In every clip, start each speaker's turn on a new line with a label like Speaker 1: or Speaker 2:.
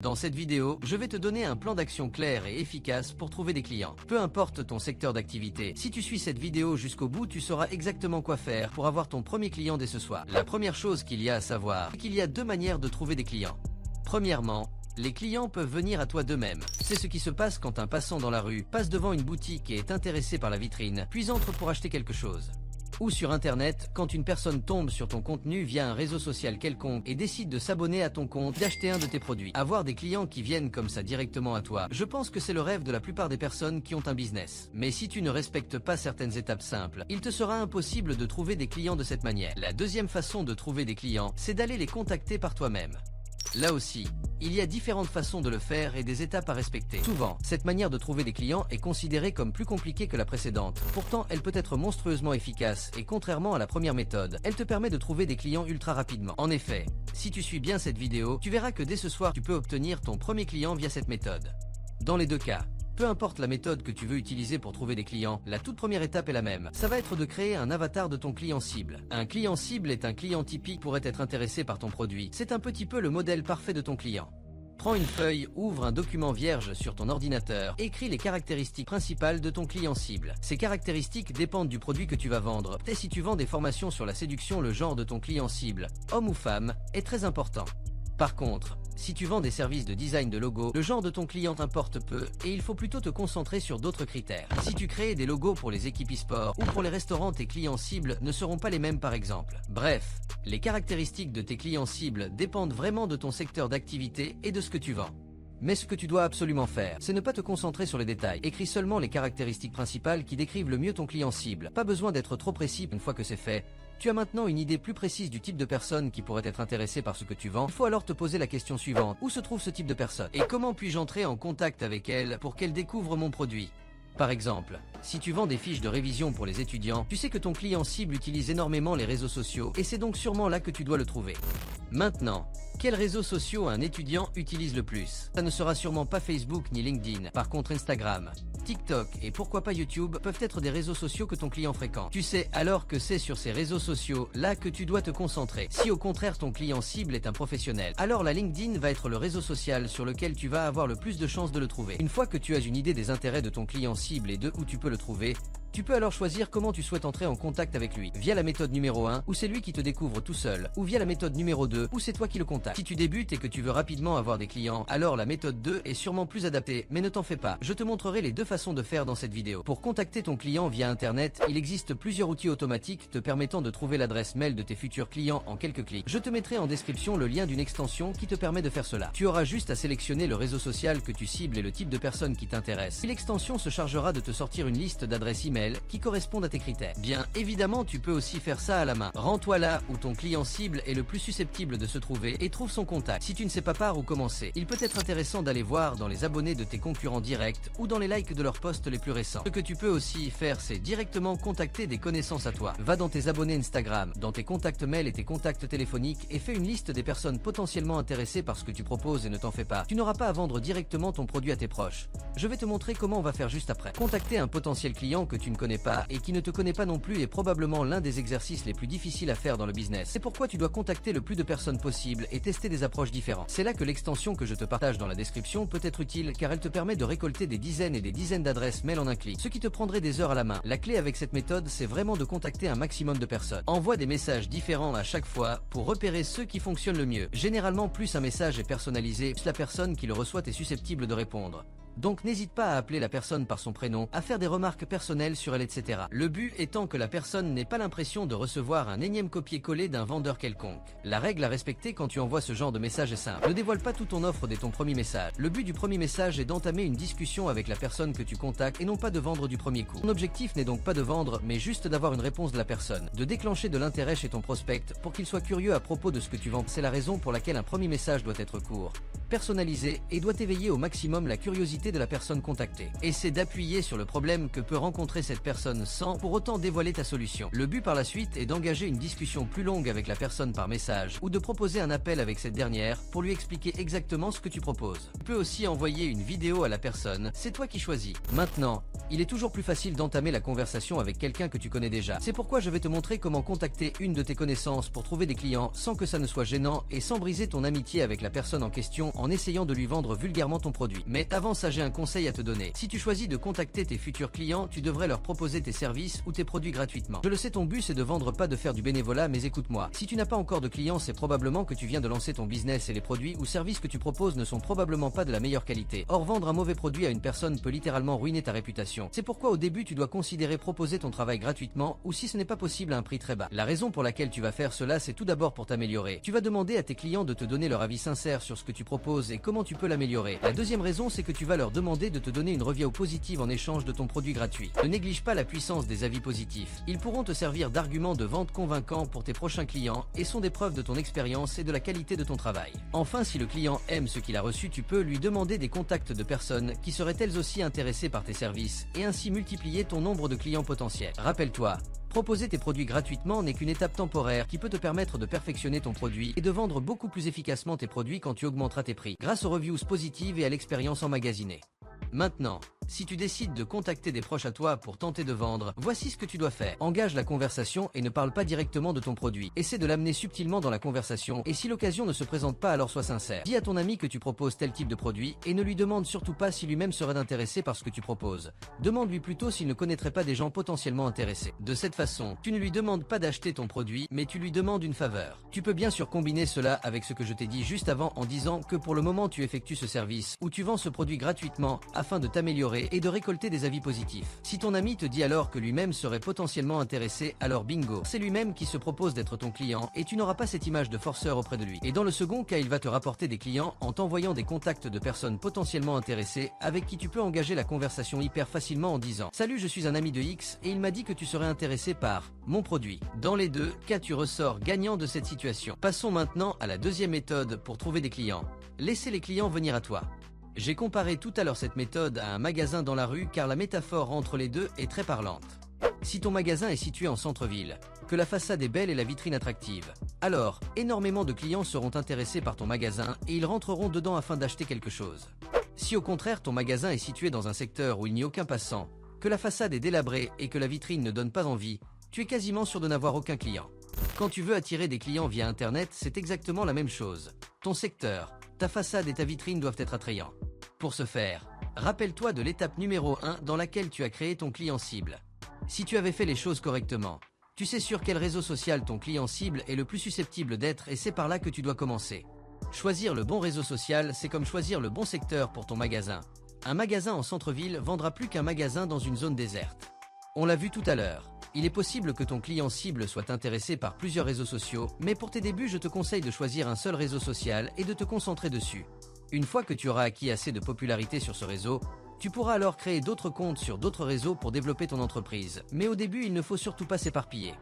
Speaker 1: Dans cette vidéo, je vais te donner un plan d'action clair et efficace pour trouver des clients. Peu importe ton secteur d'activité, si tu suis cette vidéo jusqu'au bout, tu sauras exactement quoi faire pour avoir ton premier client dès ce soir. La première chose qu'il y a à savoir, c'est qu'il y a deux manières de trouver des clients. Premièrement, les clients peuvent venir à toi d'eux-mêmes. C'est ce qui se passe quand un passant dans la rue passe devant une boutique et est intéressé par la vitrine, puis entre pour acheter quelque chose. Ou sur internet, quand une personne tombe sur ton contenu via un réseau social quelconque et décide de s'abonner à ton compte, d'acheter un de tes produits. Avoir des clients qui viennent comme ça directement à toi, je pense que c'est le rêve de la plupart des personnes qui ont un business. Mais si tu ne respectes pas certaines étapes simples, il te sera impossible de trouver des clients de cette manière. La deuxième façon de trouver des clients, c'est d'aller les contacter par toi-même. Là aussi, il y a différentes façons de le faire et des étapes à respecter. Souvent, cette manière de trouver des clients est considérée comme plus compliquée que la précédente. Pourtant, elle peut être monstrueusement efficace et contrairement à la première méthode, elle te permet de trouver des clients ultra rapidement. En effet, si tu suis bien cette vidéo, tu verras que dès ce soir, tu peux obtenir ton premier client via cette méthode. Dans les deux cas, peu importe la méthode que tu veux utiliser pour trouver des clients, la toute première étape est la même. Ça va être de créer un avatar de ton client cible. Un client cible est un client typique qui pourrait être intéressé par ton produit. C'est un petit peu le modèle parfait de ton client. Prends une feuille, ouvre un document vierge sur ton ordinateur, écris les caractéristiques principales de ton client cible. Ces caractéristiques dépendent du produit que tu vas vendre. Et si tu vends des formations sur la séduction, le genre de ton client cible, homme ou femme, est très important. Par contre, si tu vends des services de design de logos, le genre de ton client importe peu et il faut plutôt te concentrer sur d'autres critères. Si tu crées des logos pour les équipes e-sport ou pour les restaurants, tes clients cibles ne seront pas les mêmes par exemple. Bref, les caractéristiques de tes clients cibles dépendent vraiment de ton secteur d'activité et de ce que tu vends. Mais ce que tu dois absolument faire, c'est ne pas te concentrer sur les détails. Écris seulement les caractéristiques principales qui décrivent le mieux ton client cible. Pas besoin d'être trop précis. Une fois que c'est fait, tu as maintenant une idée plus précise du type de personne qui pourrait être intéressée par ce que tu vends. Il faut alors te poser la question suivante. Où se trouve ce type de personne? Et comment puis-je entrer en contact avec elle pour qu'elle découvre mon produit? Par exemple, si tu vends des fiches de révision pour les étudiants, tu sais que ton client cible utilise énormément les réseaux sociaux et c'est donc sûrement là que tu dois le trouver. Maintenant, quels réseaux sociaux un étudiant utilise le plus? Ça ne sera sûrement pas Facebook ni LinkedIn. Par contre, Instagram, TikTok et pourquoi pas YouTube peuvent être des réseaux sociaux que ton client fréquente. Tu sais alors que c'est sur ces réseaux sociaux là que tu dois te concentrer. Si au contraire ton client cible est un professionnel, alors la LinkedIn va être le réseau social sur lequel tu vas avoir le plus de chances de le trouver. Une fois que tu as une idée des intérêts de ton client cible et de où tu peux le trouver, tu peux alors choisir comment tu souhaites entrer en contact avec lui. Via la méthode numéro 1, où c'est lui qui te découvre tout seul, ou via la méthode numéro 2, où c'est toi qui le contactes. Si tu débutes et que tu veux rapidement avoir des clients, alors la méthode 2 est sûrement plus adaptée, mais ne t'en fais pas. Je te montrerai les deux façons de faire dans cette vidéo. Pour contacter ton client via internet, il existe plusieurs outils automatiques te permettant de trouver l'adresse mail de tes futurs clients en quelques clics. Je te mettrai en description le lien d'une extension qui te permet de faire cela. Tu auras juste à sélectionner le réseau social que tu cibles et le type de personne qui t'intéresse. L'extension se chargera de te sortir une liste d'adresses email qui correspondent à tes critères. Bien évidemment, tu peux aussi faire ça à la main. Rends-toi là où ton client cible est le plus susceptible de se trouver et trouve son contact. Si tu ne sais pas par où commencer, il peut être intéressant d'aller voir dans les abonnés de tes concurrents directs ou dans les likes de leurs posts les plus récents. Ce que tu peux aussi faire, c'est directement contacter des connaissances à toi. Va dans tes abonnés Instagram, dans tes contacts mail et tes contacts téléphoniques et fais une liste des personnes potentiellement intéressées par ce que tu proposes et ne t'en fais pas. Tu n'auras pas à vendre directement ton produit à tes proches. Je vais te montrer comment on va faire juste après. Contacter un potentiel client que tu ne connais pas et qui ne te connaît pas non plus est probablement l'un des exercices les plus difficiles à faire dans le business. C'est pourquoi tu dois contacter le plus de personnes possible et tester des approches différentes. C'est là que l'extension que je te partage dans la description peut être utile car elle te permet de récolter des dizaines et des dizaines d'adresses mail en un clic, ce qui te prendrait des heures à la main. La clé avec cette méthode, c'est vraiment de contacter un maximum de personnes. Envoie des messages différents à chaque fois pour repérer ceux qui fonctionnent le mieux. Généralement, plus un message est personnalisé, plus la personne qui le reçoit est susceptible de répondre. Donc n'hésite pas à appeler la personne par son prénom, à faire des remarques personnelles sur elle, etc. Le but étant que la personne n'ait pas l'impression de recevoir un énième copier-coller d'un vendeur quelconque. La règle à respecter quand tu envoies ce genre de message est simple. Ne dévoile pas tout ton offre dès ton premier message. Le but du premier message est d'entamer une discussion avec la personne que tu contactes et non pas de vendre du premier coup. Ton objectif n'est donc pas de vendre, mais juste d'avoir une réponse de la personne, de déclencher de l'intérêt chez ton prospect pour qu'il soit curieux à propos de ce que tu vends. C'est la raison pour laquelle un premier message doit être court, personnalisé et doit éveiller au maximum la curiosité difficultés de la personne contactée. Essaie d'appuyer sur le problème que peut rencontrer cette personne sans pour autant dévoiler ta solution. Le but par la suite est d'engager une discussion plus longue avec la personne par message ou de proposer un appel avec cette dernière pour lui expliquer exactement ce que tu proposes. Tu peux aussi envoyer une vidéo à la personne, c'est toi qui choisis. Maintenant, il est toujours plus facile d'entamer la conversation avec quelqu'un que tu connais déjà. C'est pourquoi je vais te montrer comment contacter une de tes connaissances pour trouver des clients sans que ça ne soit gênant et sans briser ton amitié avec la personne en question en essayant de lui vendre vulgairement ton produit. Mais avant ça, j'ai un conseil à te donner. Si tu choisis de contacter tes futurs clients, tu devrais leur proposer tes services ou tes produits gratuitement. Je le sais, ton but c'est de vendre, pas de faire du bénévolat, mais écoute-moi. Si tu n'as pas encore de clients, c'est probablement que tu viens de lancer ton business et les produits ou services que tu proposes ne sont probablement pas de la meilleure qualité. Or, vendre un mauvais produit à une personne peut littéralement ruiner ta réputation. C'est pourquoi au début, tu dois considérer proposer ton travail gratuitement ou si ce n'est pas possible à un prix très bas. La raison pour laquelle tu vas faire cela, c'est tout d'abord pour t'améliorer. Tu vas demander à tes clients de te donner leur avis sincère sur ce que tu proposes et comment tu peux l'améliorer. La deuxième raison, c'est que tu vas leur demander de te donner une review positive en échange de ton produit gratuit. Ne néglige pas la puissance des avis positifs. Ils pourront te servir d'argument de vente convaincant pour tes prochains clients et sont des preuves de ton expérience et de la qualité de ton travail. Enfin, si le client aime ce qu'il a reçu, tu peux lui demander des contacts de personnes qui seraient elles aussi intéressées par tes services et ainsi multiplier ton nombre de clients potentiels. Rappelle-toi, proposer tes produits gratuitement n'est qu'une étape temporaire qui peut te permettre de perfectionner ton produit et de vendre beaucoup plus efficacement tes produits quand tu augmenteras tes prix, grâce aux reviews positives et à l'expérience emmagasinée. Maintenant, si tu décides de contacter des proches à toi pour tenter de vendre, voici ce que tu dois faire. Engage la conversation et ne parle pas directement de ton produit. Essaie de l'amener subtilement dans la conversation et si l'occasion ne se présente pas, alors sois sincère. Dis à ton ami que tu proposes tel type de produit et ne lui demande surtout pas si lui-même serait intéressé par ce que tu proposes. Demande-lui plutôt s'il ne connaîtrait pas des gens potentiellement intéressés. De cette façon, tu ne lui demandes pas d'acheter ton produit, mais tu lui demandes une faveur. Tu peux bien sûr combiner cela avec ce que je t'ai dit juste avant en disant que pour le moment tu effectues ce service ou tu vends ce produit gratuitement afin de t'améliorer et de récolter des avis positifs. Si ton ami te dit alors que lui-même serait potentiellement intéressé, alors bingo, c'est lui-même qui se propose d'être ton client et tu n'auras pas cette image de forceur auprès de lui. Et dans le second cas, il va te rapporter des clients en t'envoyant des contacts de personnes potentiellement intéressées avec qui tu peux engager la conversation hyper facilement en disant « Salut, je suis un ami de X et il m'a dit que tu serais intéressé par mon produit ». Dans les deux cas, tu ressors gagnant de cette situation. Passons maintenant à la deuxième méthode pour trouver des clients. Laissez les clients venir à toi. J'ai comparé tout à l'heure cette méthode à un magasin dans la rue car la métaphore entre les deux est très parlante. Si ton magasin est situé en centre-ville, que la façade est belle et la vitrine attractive, alors énormément de clients seront intéressés par ton magasin et ils rentreront dedans afin d'acheter quelque chose. Si au contraire ton magasin est situé dans un secteur où il n'y a aucun passant, que la façade est délabrée et que la vitrine ne donne pas envie, tu es quasiment sûr de n'avoir aucun client. Quand tu veux attirer des clients via Internet, c'est exactement la même chose. Ton secteur, ta façade et ta vitrine doivent être attrayants. Pour ce faire, rappelle-toi de l'étape numéro 1 dans laquelle tu as créé ton client cible. Si tu avais fait les choses correctement, tu sais sur quel réseau social ton client cible est le plus susceptible d'être et c'est par là que tu dois commencer. Choisir le bon réseau social, c'est comme choisir le bon secteur pour ton magasin. Un magasin en centre-ville vendra plus qu'un magasin dans une zone déserte. On l'a vu tout à l'heure. Il est possible que ton client cible soit intéressé par plusieurs réseaux sociaux, mais pour tes débuts, je te conseille de choisir un seul réseau social et de te concentrer dessus. Une fois que tu auras acquis assez de popularité sur ce réseau, tu pourras alors créer d'autres comptes sur d'autres réseaux pour développer ton entreprise. Mais au début, il ne faut surtout pas s'éparpiller.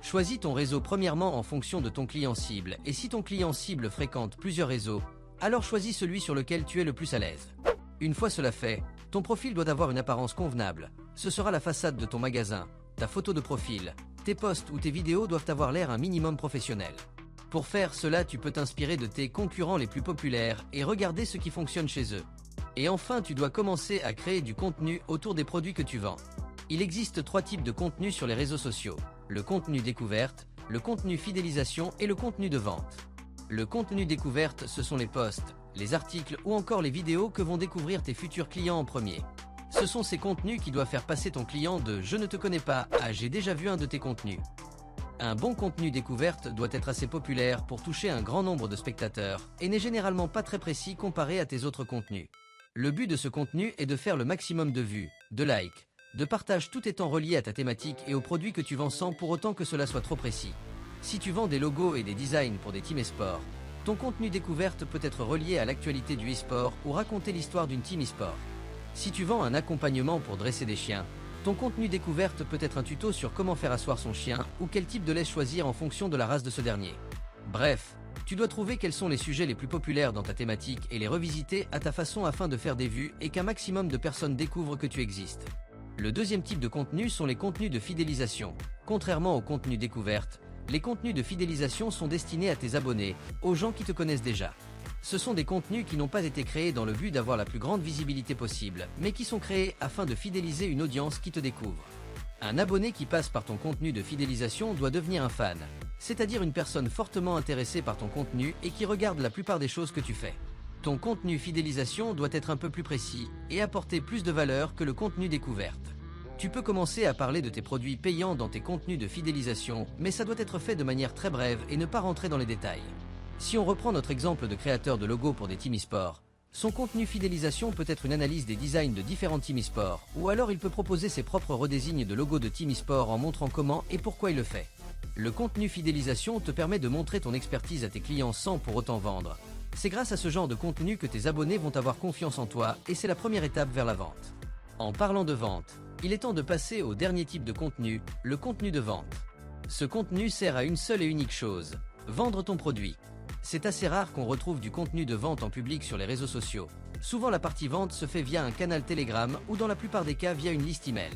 Speaker 1: Choisis ton réseau premièrement en fonction de ton client cible, et si ton client cible fréquente plusieurs réseaux, alors choisis celui sur lequel tu es le plus à l'aise. Une fois cela fait, ton profil doit avoir une apparence convenable. Ce sera la façade de ton magasin, ta photo de profil, tes posts ou tes vidéos doivent avoir l'air un minimum professionnel. Pour faire cela, tu peux t'inspirer de tes concurrents les plus populaires et regarder ce qui fonctionne chez eux. Et enfin, tu dois commencer à créer du contenu autour des produits que tu vends. Il existe 3 types de contenu sur les réseaux sociaux. Le contenu découverte, le contenu fidélisation et le contenu de vente. Le contenu découverte, ce sont les posts, les articles ou encore les vidéos que vont découvrir tes futurs clients en premier. Ce sont ces contenus qui doivent faire passer ton client de « je ne te connais pas » à « j'ai déjà vu un de tes contenus ». Un bon contenu découverte doit être assez populaire pour toucher un grand nombre de spectateurs et n'est généralement pas très précis comparé à tes autres contenus. Le but de ce contenu est de faire le maximum de vues, de likes, de partages tout étant relié à ta thématique et aux produits que tu vends sans pour autant que cela soit trop précis. Si tu vends des logos et des designs pour des teams e-sport, ton contenu découverte peut être relié à l'actualité du e-sport ou raconter l'histoire d'une team e-sport. Si tu vends un accompagnement pour dresser des chiens, ton contenu découverte peut être un tuto sur comment faire asseoir son chien ou quel type de laisse choisir en fonction de la race de ce dernier. Bref, Tu dois trouver quels sont les sujets les plus populaires dans ta thématique et les revisiter à ta façon afin de faire des vues et qu'un maximum de personnes découvrent que tu existes. Le deuxième type de contenu sont les contenus de fidélisation. Contrairement aux contenus découvertes, les contenus de fidélisation sont destinés à tes abonnés, aux gens qui te connaissent déjà. Ce sont des contenus qui n'ont pas été créés dans le but d'avoir la plus grande visibilité possible, mais qui sont créés afin de fidéliser une audience qui te découvre. Un abonné qui passe par ton contenu de fidélisation doit devenir un fan, c'est-à-dire une personne fortement intéressée par ton contenu et qui regarde la plupart des choses que tu fais. Ton contenu fidélisation doit être un peu plus précis et apporter plus de valeur que le contenu découverte. Tu peux commencer à parler de tes produits payants dans tes contenus de fidélisation, mais ça doit être fait de manière très brève et ne pas rentrer dans les détails. Si on reprend notre exemple de créateur de logo pour des team e-sport, son contenu fidélisation peut être une analyse des designs de différents team e-sport, ou alors il peut proposer ses propres redésignes de logos de team e-sport en montrant comment et pourquoi il le fait. Le contenu fidélisation te permet de montrer ton expertise à tes clients sans pour autant vendre. C'est grâce à ce genre de contenu que tes abonnés vont avoir confiance en toi et c'est la première étape vers la vente. En parlant de vente, il est temps de passer au dernier type de contenu, le contenu de vente. Ce contenu sert à une seule et unique chose, vendre ton produit. C'est assez rare qu'on retrouve du contenu de vente en public sur les réseaux sociaux. Souvent la partie vente se fait via un canal Telegram ou dans la plupart des cas via une liste email.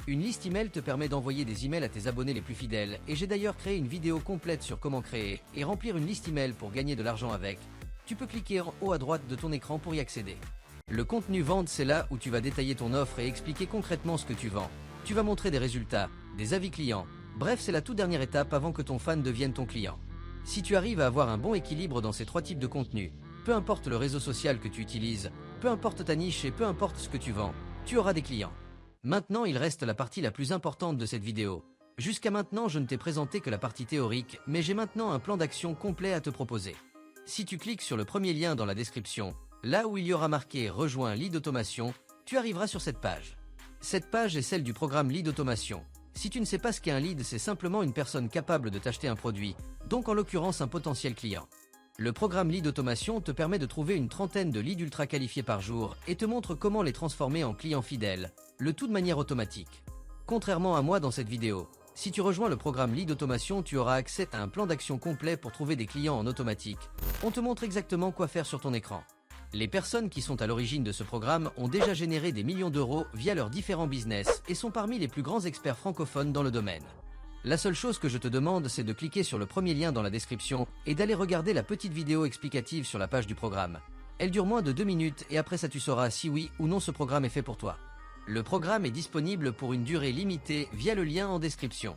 Speaker 1: Une liste email te permet d'envoyer des emails à tes abonnés les plus fidèles et j'ai d'ailleurs créé une vidéo complète sur comment créer et remplir une liste email pour gagner de l'argent avec. Tu peux cliquer en haut à droite de ton écran pour y accéder. Le contenu vente, c'est là où tu vas détailler ton offre et expliquer concrètement ce que tu vends. Tu vas montrer des résultats, des avis clients. Bref, c'est la toute dernière étape avant que ton fan devienne ton client. Si tu arrives à avoir un bon équilibre dans ces trois types de contenu, peu importe le réseau social que tu utilises, peu importe ta niche et peu importe ce que tu vends, tu auras des clients. Maintenant, il reste la partie la plus importante de cette vidéo. Jusqu'à maintenant, je ne t'ai présenté que la partie théorique, mais j'ai maintenant un plan d'action complet à te proposer. Si tu cliques sur le premier lien dans la description, là où il y aura marqué « Rejoins Lead Automation », tu arriveras sur cette page. Cette page est celle du programme Lead Automation. Si tu ne sais pas ce qu'est un lead, c'est simplement une personne capable de t'acheter un produit, donc en l'occurrence un potentiel client. Le programme Lead Automation te permet de trouver une trentaine de leads ultra qualifiés par jour et te montre comment les transformer en clients fidèles, le tout de manière automatique. Contrairement à moi dans cette vidéo, si tu rejoins le programme Lead Automation, tu auras accès à un plan d'action complet pour trouver des clients en automatique. On te montre exactement quoi faire sur ton écran. Les personnes qui sont à l'origine de ce programme ont déjà généré des millions d'euros via leurs différents business et sont parmi les plus grands experts francophones dans le domaine. La seule chose que je te demande, c'est de cliquer sur le premier lien dans la description et d'aller regarder la petite vidéo explicative sur la page du programme. Elle dure moins de 2 minutes et après ça tu sauras si oui ou non ce programme est fait pour toi. Le programme est disponible pour une durée limitée via le lien en description.